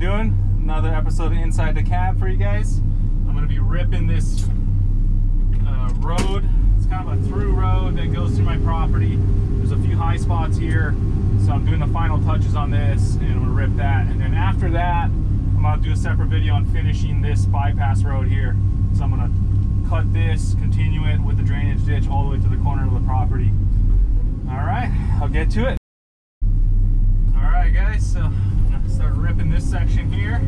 doing? Another episode of Inside the Cab for you guys. I'm going to be ripping this road. It's kind of a through road that goes through my property. There's a few high spots here, so I'm doing the final touches on this, and I'm going to rip that. And then after that, I'm going to do a separate video on finishing this bypass road here. So I'm going to cut this, continue it with the drainage ditch all the way to the corner of the property. All right, I'll get to it. All right, guys, so I'm going to start ripping this section here.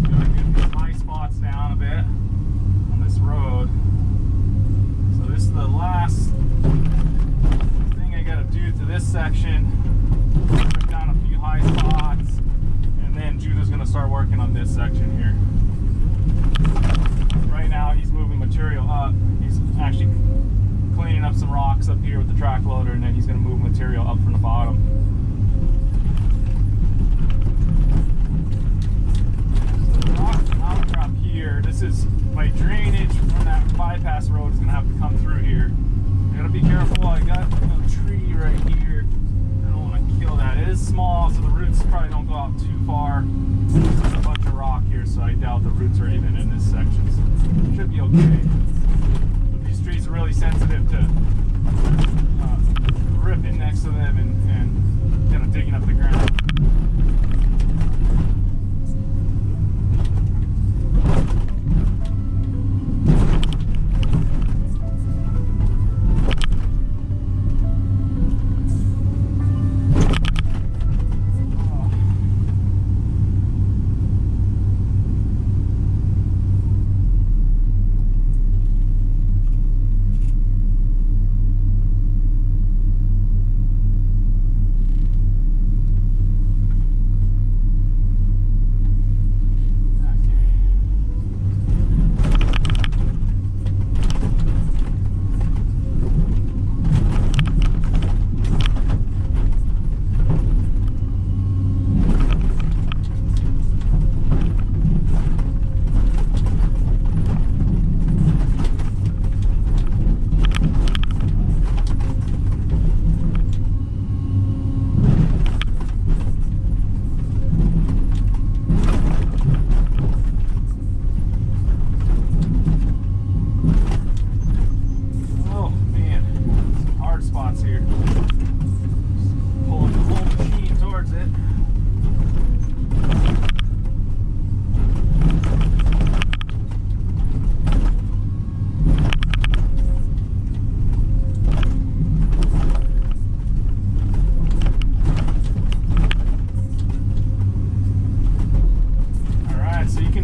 Just going to get these high spots down a bit on this road. So this is the last thing I got to do to this section. Rip down a few high spots, and then Judah's going to start working on this section here. Right now he's moving material up. He's actually cleaning up some rocks up here with the track loader, and then he's going to move material up from the bottom. So the rock outcrop here, this is my drainage from that bypass road is going to have to come through here. I got to be careful. I got a tree right here. I don't want to kill that. It is small, so the roots probably don't go out too far. There's a bunch of rock here, so I doubt the roots are even in this section. So it should be okay. But these trees are really sensitive to ripping next to them and kind of digging up the ground.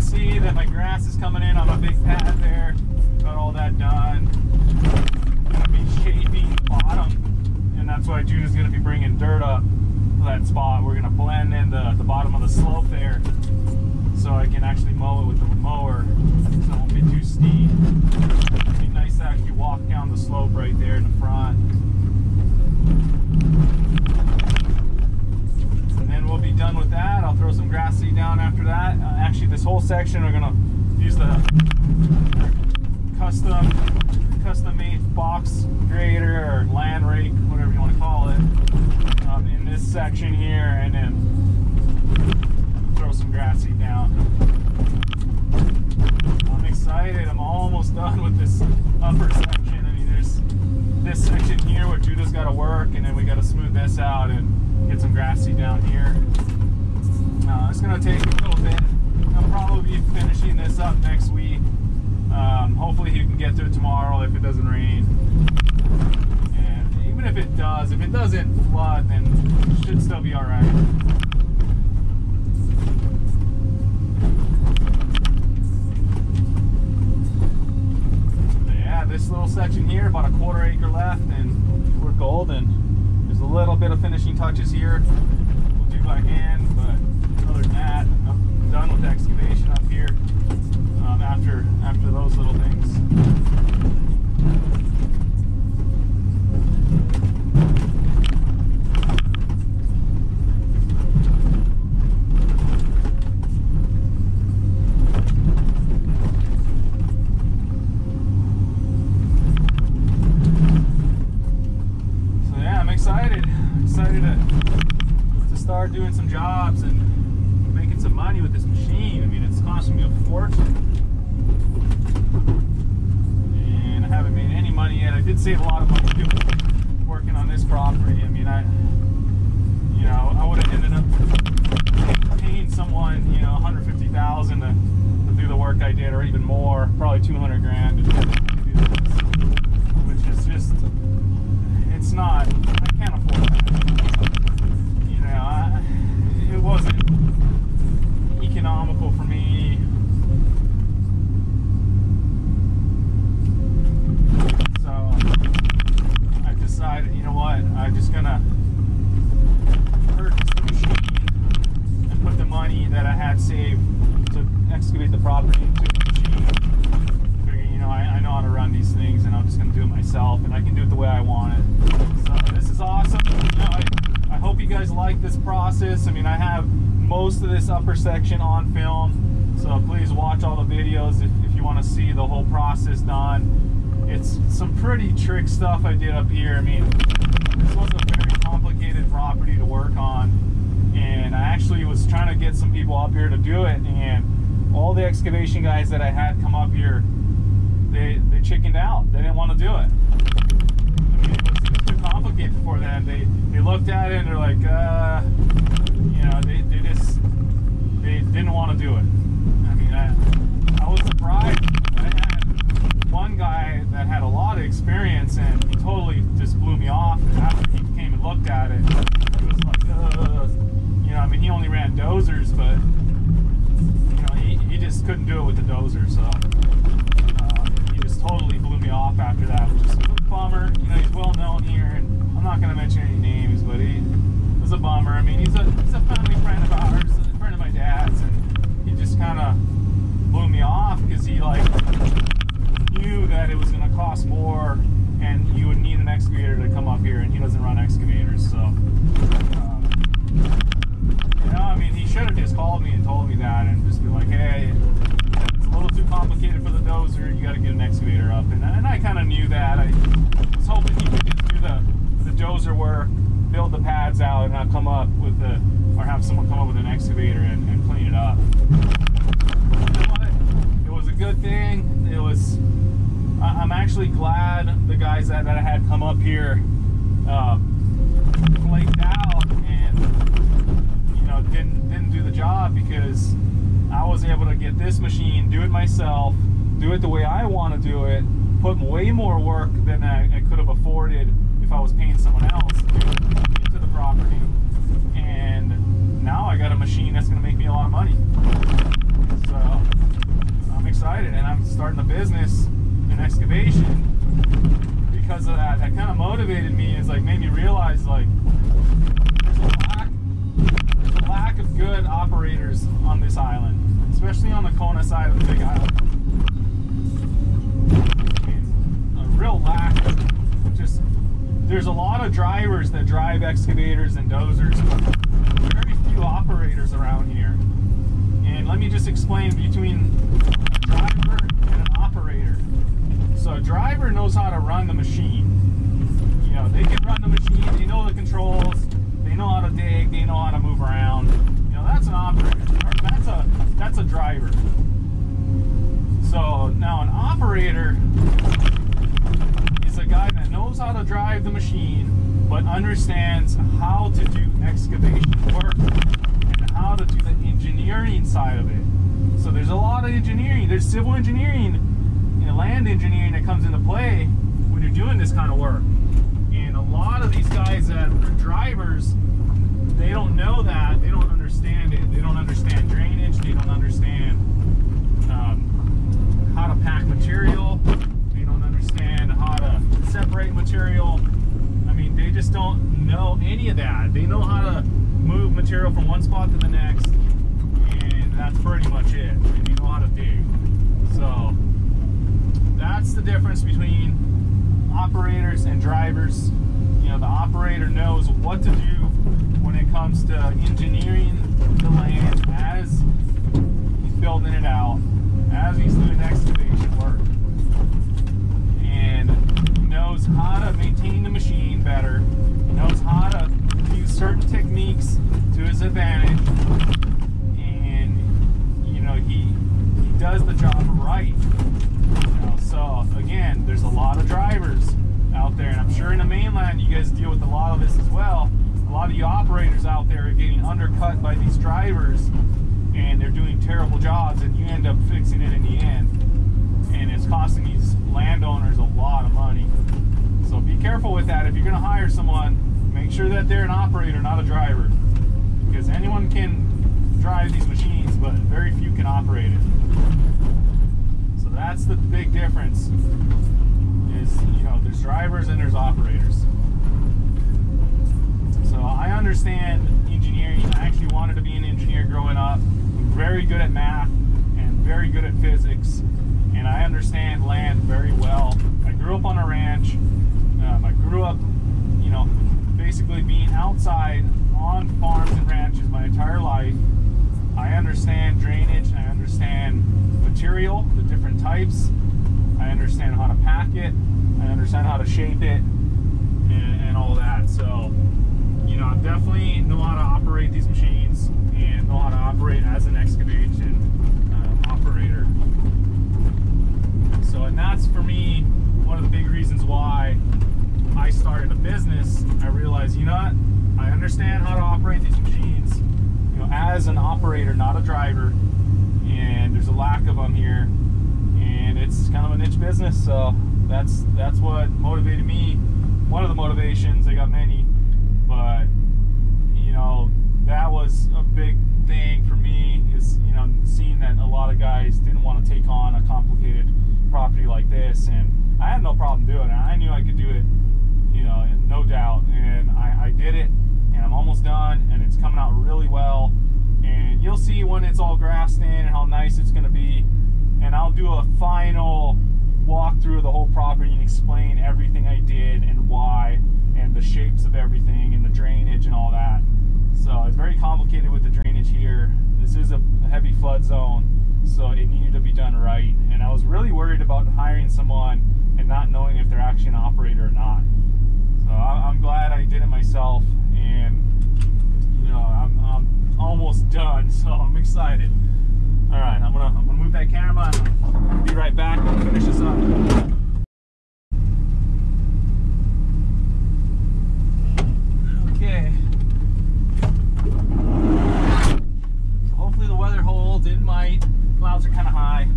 See that my grass is coming in on a big pad there. Got all that done. Gonna be shaping the bottom, and that's why Judah's gonna be bringing dirt up to that spot. We're gonna blend in the bottom of the slope there, so I can actually mow it with the mower, so it won't be too steep. It'd be nice to actually walk down the slope right there in the front. We'll be done with that. I'll throw some grass seed down after that. Actually, this whole section we're gonna use the custom-made box grader or land rake, whatever you want to call it, in this section here, and then throw some grass seed down. I'm excited. I'm almost done with this upper section. I mean, there's this section here where Judah's got to work, and then we got to smooth this out and get some grass seed down here. It's going to take a little bit. I'll probably be finishing this up next week. Hopefully he can get to it tomorrow if it doesn't rain. And even if it doesn't flood, then it should still be alright. Yeah, this little section here, about a quarter acre left, and we're golden. There's a little bit of finishing touches here we'll do by hand, but other than that, I'm done with the excavation up here after those little things. excited to start doing some jobs and making some money with this machine. I mean, it's costing me a fortune. And I haven't made any money yet. I did save a lot of money too working on this property. I mean, I would have ended up paying someone, $150,000 to do the work I did, or even more, probably 200 grand to do this, which is just, it's not, I can't afford that. It wasn't economical for me. So I decided, you know what, I'm just gonna purchase the machine and put the money that I had saved to excavate the property into the machine. Figuring, I know how to run these things, and I'm just gonna do it myself, and I can do it the way I want it. So this is awesome. I hope you guys like this process. I mean, I have most of this upper section on film, so please watch all the videos if you want to see the whole process done. It's some pretty trick stuff I did up here. I mean, this was a very complicated property to work on, and I actually was trying to get some people up here to do it, and all the excavation guys that I had come up here, they chickened out. They didn't want to do it. I mean, it was too complicated for them. They looked at it and they're like, they didn't want to do it. I mean, I was surprised. I had one guy that had a lot of experience, and he totally just blew me off. And after he came and looked at it, he was like, I mean, he only ran dozers, but he just couldn't do it with the dozer. So he just totally blew me off after that, which is a bummer. He's well known here, and I'm not going to mention any names, but he was a bummer. I mean, he's a family friend of ours, a friend of my dad's, and he just kind of blew me off because he knew that it was going to cost more, and you would need an excavator to come up here, and he doesn't run excavators. So, I mean, he should have just called me and told me that, and just be like, hey, it's a little too complicated for the dozer. You got to get an excavator up, and I kind of knew that. I was hoping he could just do the dozer work, build the pads out, and not come up with or have someone come up with an excavator and clean it up. It was a good thing. I'm actually glad the guys that I had come up here flaked out and didn't do the job, because I was able to get this machine, do it myself, do it the way I want to do it, put way more work than I could have afforded if I was paying someone else to do it into the property. And now I got a machine that's going to make me a lot of money. So I'm excited, and I'm starting a business in excavation because of that. That kind of motivated me, made me realize there's a lack of good operators on this island, especially on the Kona side of the Big Island. A real lack of there's a lot of drivers that drive excavators and dozers, but very few operators around here. And let me just explain between a driver and an operator. So a driver knows how to run the machine. They can run the machine, they know the controls, they know how to dig, they know how to move around. That's an operator. That's a driver. So now an operator is a guy that knows how to drive the machine, but understands how to do excavation work and how to do the engineering side of it. So there's a lot of engineering. There's civil engineering, land engineering that comes into play when you're doing this kind of work. And a lot of these guys that are drivers, they don't know that. They don't understand it. They don't understand drainage. They don't understand how to pack material. They don't understand how to separate material. I mean, they just don't know any of that. They know how to move material from one spot to the next, and that's pretty much it. And they know how to dig. So that's the difference between operators and drivers. The operator knows what to do when it comes to engineering the land as he's building it out, as he's doing excavation work, and knows how to maintain the machine better, knows how to use certain techniques to his advantage, and he does the job right. So again, there's a lot of drivers out there, and I'm sure in the mainland you guys deal with a lot of this as well. A lot of you operators out there are getting undercut by these drivers, and they're doing terrible jobs, and you end up fixing it in the end, and it's costing these landowners a lot of money. So be careful with that. If you're going to hire someone, make sure that they're an operator, not a driver, because anyone can drive these machines, but very few can operate it. So that's the big difference, is, you know, there's drivers and there's operators. So I understand engineering. I actually wanted to be an engineer growing up. I'm very good at math and very good at physics, and I understand land very well. I grew up on a ranch. I grew up, you know, basically being outside on farms and ranches my entire life. I understand drainage, I understand material, the different types, I understand how to pack it, I understand how to shape it, and all that. So, you know, I definitely know how to operate these machines and know how to operate as an excavation operator. So, and that's for me one of the big reasons why I started a business. I realized, you know what, I understand how to operate these machines, you know, as an operator, not a driver, and there's a lack of them here, and it's kind of a niche business. So that's what motivated me. One of the motivations, I got many, but you know, that was a big thing for me, is, you know, seeing that a lot of guys didn't want to take on a complicated property like this, and I had no problem doing it. I knew I could do it, you know, no doubt, and I did it, and I'm almost done, and it's coming out really well, and you'll see when it's all grassed in and how nice it's going to be, and I'll do a final walkthrough of the whole property and explain everything I did and why, and the shapes of everything and the drainage and all that. So it's very complicated with the drainage here. This is a heavy flood zone, so it needed to be done right, and I was really worried about hiring someone and not knowing if they're actually an operator or not. So I'm glad I did it myself, and you know, I'm almost done, so I'm excited. All right, I'm gonna move that camera, and I'll be right back. We'll finish this up. Okay. So hopefully the weather holds. It might. Clouds are kind of high.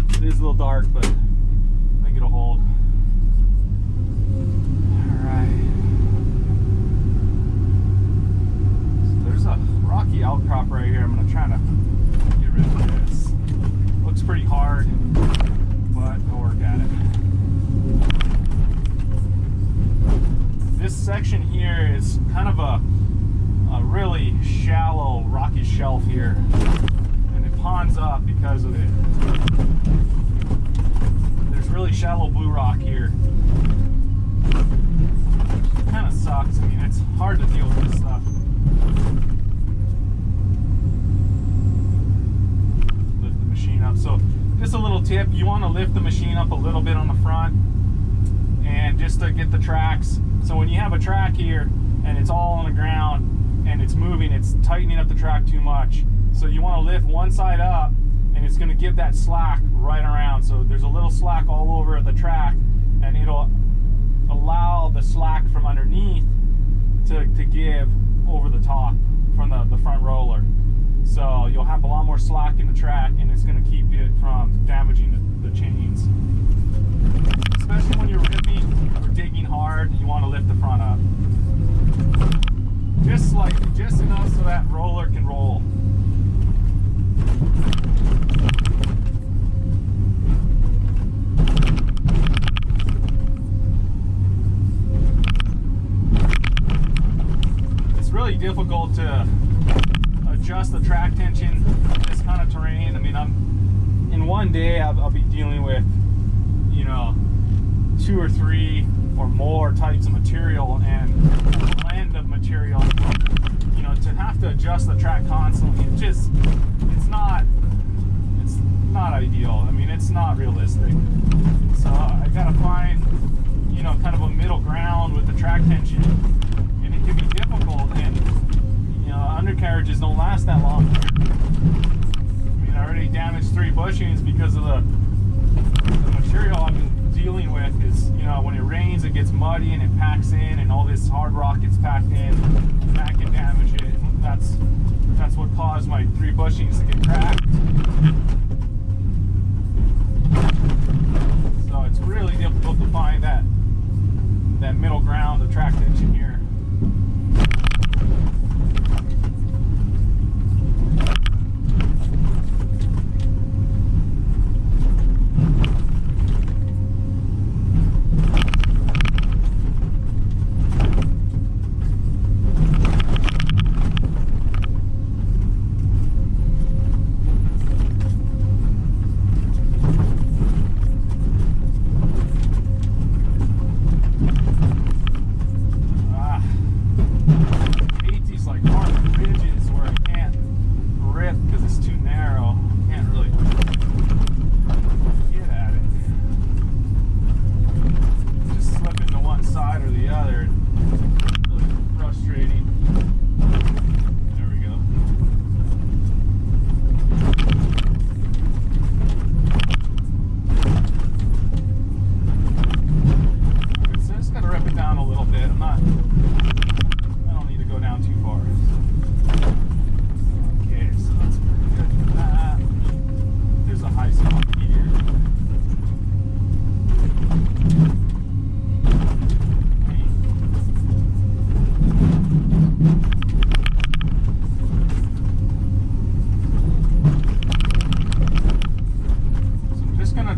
It is a little dark, but I think it'll hold. Rocky outcrop right here. I'm going to try to get rid of this. Looks pretty hard, but I'll work at it. This section here is kind of a really shallow rocky shelf here, and it ponds up because of it. There's really shallow blue rock here. It kind of sucks. I mean, it's hard to deal with this stuff. Up. So just a little tip, you want to lift the machine up a little bit on the front, and just to get the tracks. So when you have a track here and it's all on the ground and it's moving, it's tightening up the track too much. So you want to lift one side up, and it's going to give that slack right around. So there's a little slack all over the track, and it'll allow the slack from underneath to give over the top from the front roller. So you'll have a lot more slack in the track, and it's going to keep it from damaging the chains. Especially when you're ripping or digging hard, you want to lift the front up. Just slightly, just enough so that roller can roll. It's really difficult to adjust the track tension in this kind of terrain. I mean, in one day I'll be dealing with, you know, 2 or 3 or more types of material and a blend of material. You know, to have to adjust the track constantly, it's not ideal. I mean, it's not realistic. So I gotta find, you know, kind of a middle ground with the track tension, and it can be difficult. And undercarriages don't last that long. I mean, and I already damaged 3 bushings because of the material I've been dealing with. Is, you know, when it rains it gets muddy and it packs in, and all this hard rock gets packed in, and that can damage it. That's what caused my 3 bushings to get cracked. So it's really difficult to find that middle ground to track the engine here.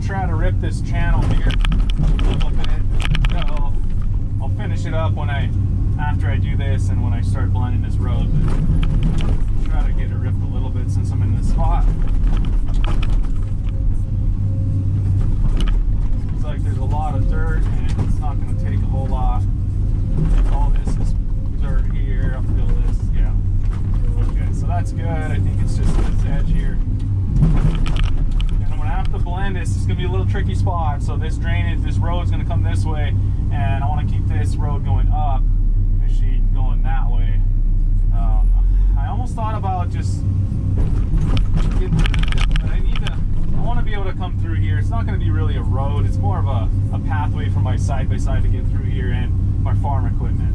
Try to rip this channel here a little bit. So I'll finish it up after I do this and when I start blending this road. But try to get it ripped a little bit since I'm in this spot. Looks like there's a lot of dirt and it's not going to take a whole lot. All this is dirt here. I'll fill this. Yeah. Okay, so that's good. I think it's just this edge here. I have to blend this. It's going to be a little tricky spot. So this drainage, this road's going to come this way, and I want to keep this road going up, this sheet going that way. I almost thought about just getting rid of it, but I want to be able to come through here. It's not going to be really a road. It's more of a pathway for my side-by-side to get through here and my farm equipment.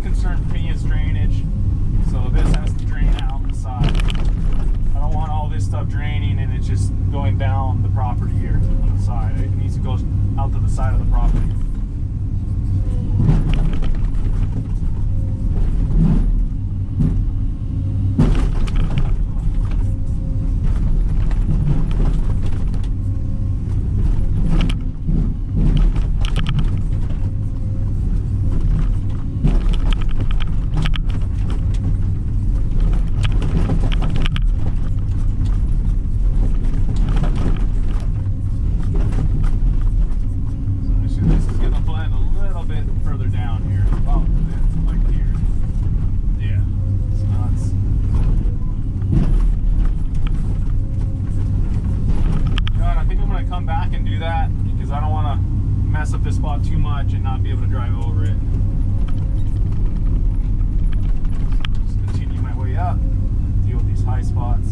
Concern for me is drainage, so this has to drain out the side. I don't want all this stuff draining and it's just going down the property here on the side. It needs to go out to the side of the property. Up this spot too much and not be able to drive over it. Just continue my way up, deal with these high spots.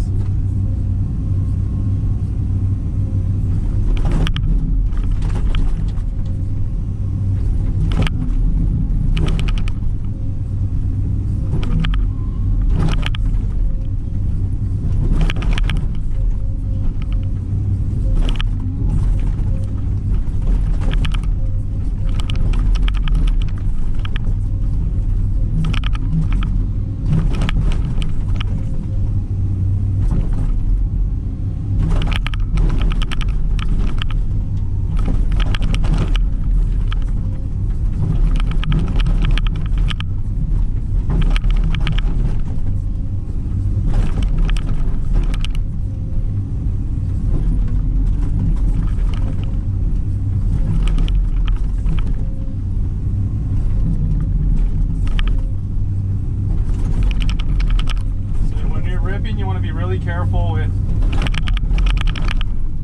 Careful with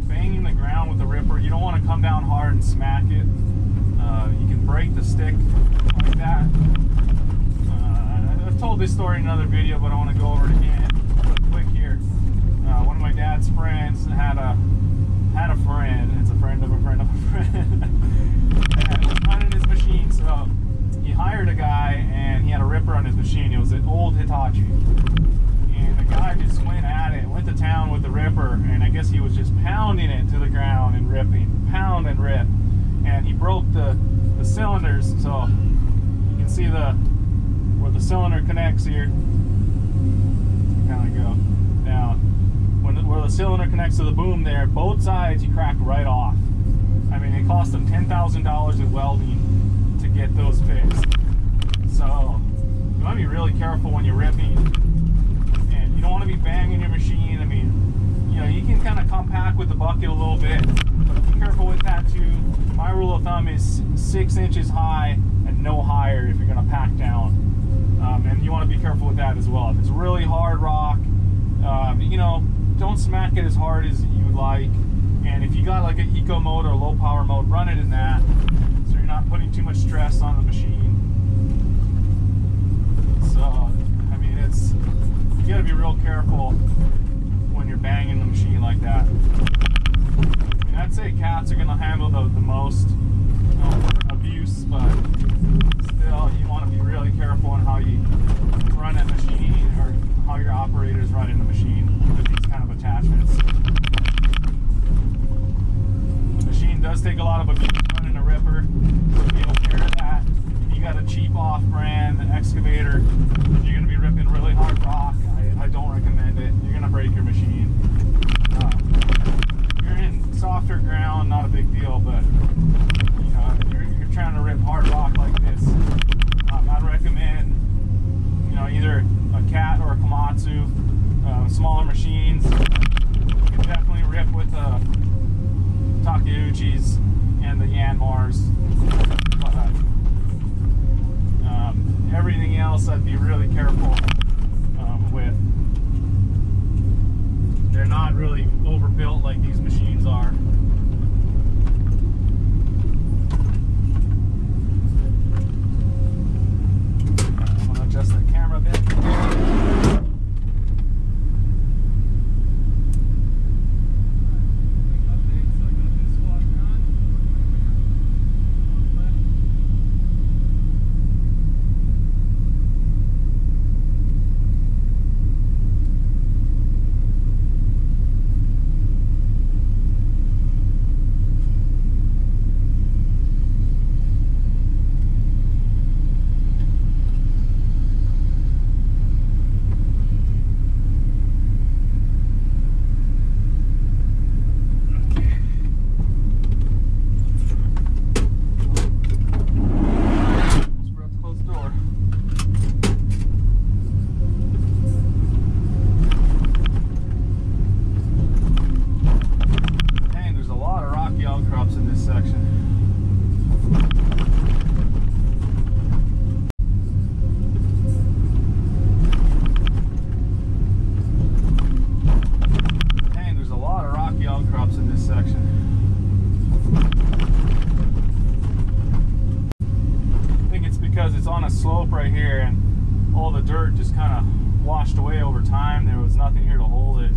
banging the ground with the ripper. You don't want to come down hard and smack it. You can break the stick like that. told this story in another video, but I want to go over it again quick here. One of my dad's friends had a friend. It's a friend of a friend of a friend. And was running his machine, so he hired a guy, and he had a ripper on his machine. It was an old Hitachi, and the guy just went at it, went to town with the ripper, and I guess he was just pounding it to the ground and ripping, pound and rip, and he broke the cylinders. So you can see where the cylinder connects here. Kind of go down. Where the cylinder connects to the boom there, both sides he cracked right off. I mean, it cost him $10,000 in welding to get those fixed. So you want to be really careful when you're ripping, and you don't want to be banging your machine. I mean, you know, you can kind of compact with the bucket a little bit, but be careful with that too. My rule of thumb is 6 inches high and no higher if you're going to pack down. And you want to be careful with that as well. If it's really hard rock, you know, don't smack it as hard as you would like. And if you got like an eco mode or low power mode, run it in that, so you're not putting too much stress on the machine. So, I mean, you gotta be real careful when you're banging the machine like that. I mean, I'd say cats are gonna handle the most abuse, but still, you want to be really careful on how you run that machine, or how your operator's running the machine with these kind of attachments. The machine does take a lot of abuse running a ripper, so be aware of that. If you got a cheap off-brand excavator, and you're going to be ripping really hard rock, I don't recommend it. You're going to break your machine. If you're in softer ground, not a big deal, but you know, if you're trying to rip hard rock like this, I'd recommend, you know, either a Cat or a Komatsu, smaller machines. You can definitely rip with Takeuchis and the Yanmars. But everything else I'd be really careful with. They're not really overbuilt like these machines are. I'm going to adjust the camera a bit. Slope right here, and all the dirt just kind of washed away over time. There was nothing here to hold it.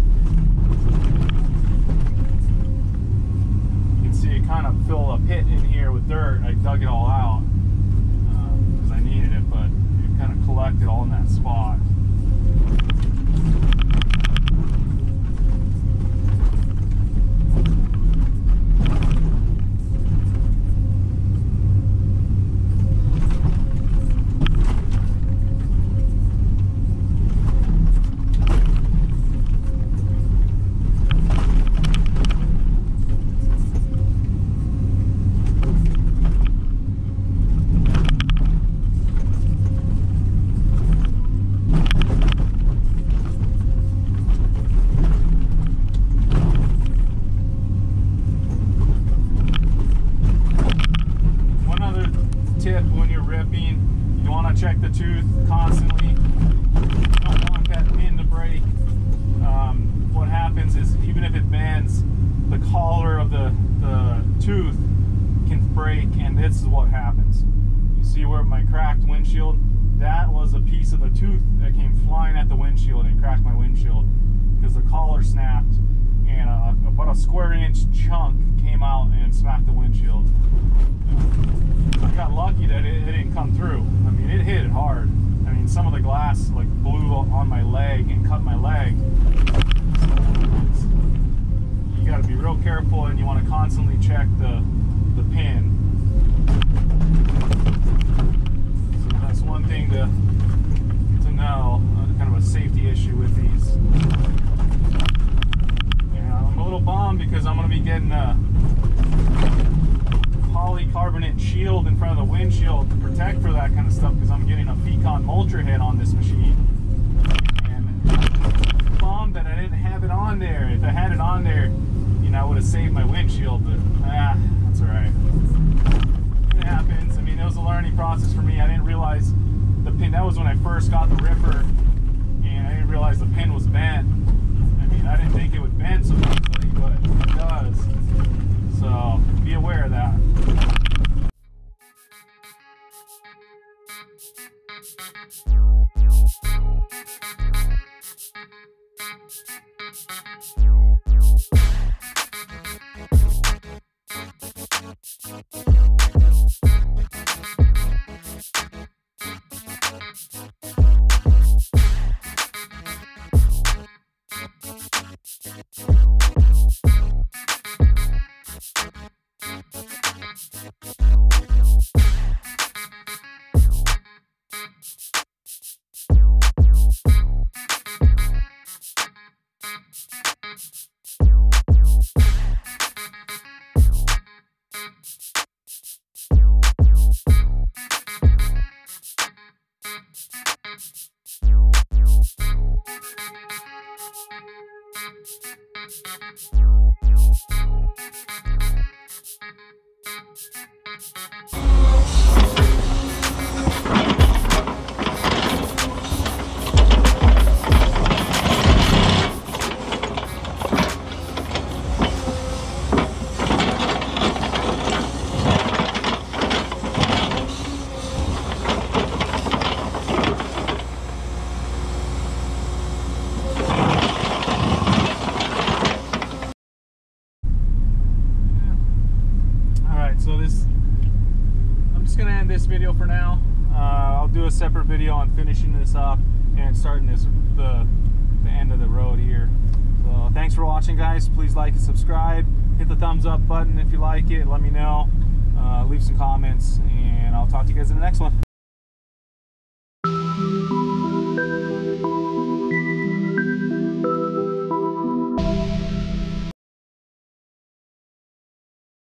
You can see it kind of filled a pit in here with dirt. I dug it all out because I needed it, but it kind of collected all in that spot. Check the tooth constantly. You don't want that pin to break. What happens is, even if it bends, the collar of the tooth can break, and this is what happens. You see where my cracked windshield that was a piece of the tooth that came flying at the windshield and cracked my windshield because the collar snapped and about a square-inch chunk came out and smacked the windshield. I got lucky that it didn't come through. I mean, it hit it hard. I mean, some of the glass like blew on my leg and cut my leg. So you got to be real careful, and you want to constantly check the pin. So that's one thing to know, kind of a safety issue with these. And I'm a little bummed because I'm going to be getting a polycarbonate shield in front of the windshield to protect for that kind of stuff, because I'm getting a Pecon Multra head on this machine. And I'm bummed that I didn't have it on there. If I had it on there, you know, I would have saved my windshield, but that's alright. It happens. I mean, it was a learning process for me. I didn't realize the pin, that was when I first got the ripper, and I didn't realize the pin was bent. I mean, I didn't think it would bend so easily, but it does. So be aware of that. This video for now. I'll do a separate video on finishing this up and starting this the end of the road here. So thanks for watching, guys. Please like and subscribe. Hit the thumbs up button if you like it. Let me know. Leave some comments, and I'll talk to you guys in the next one.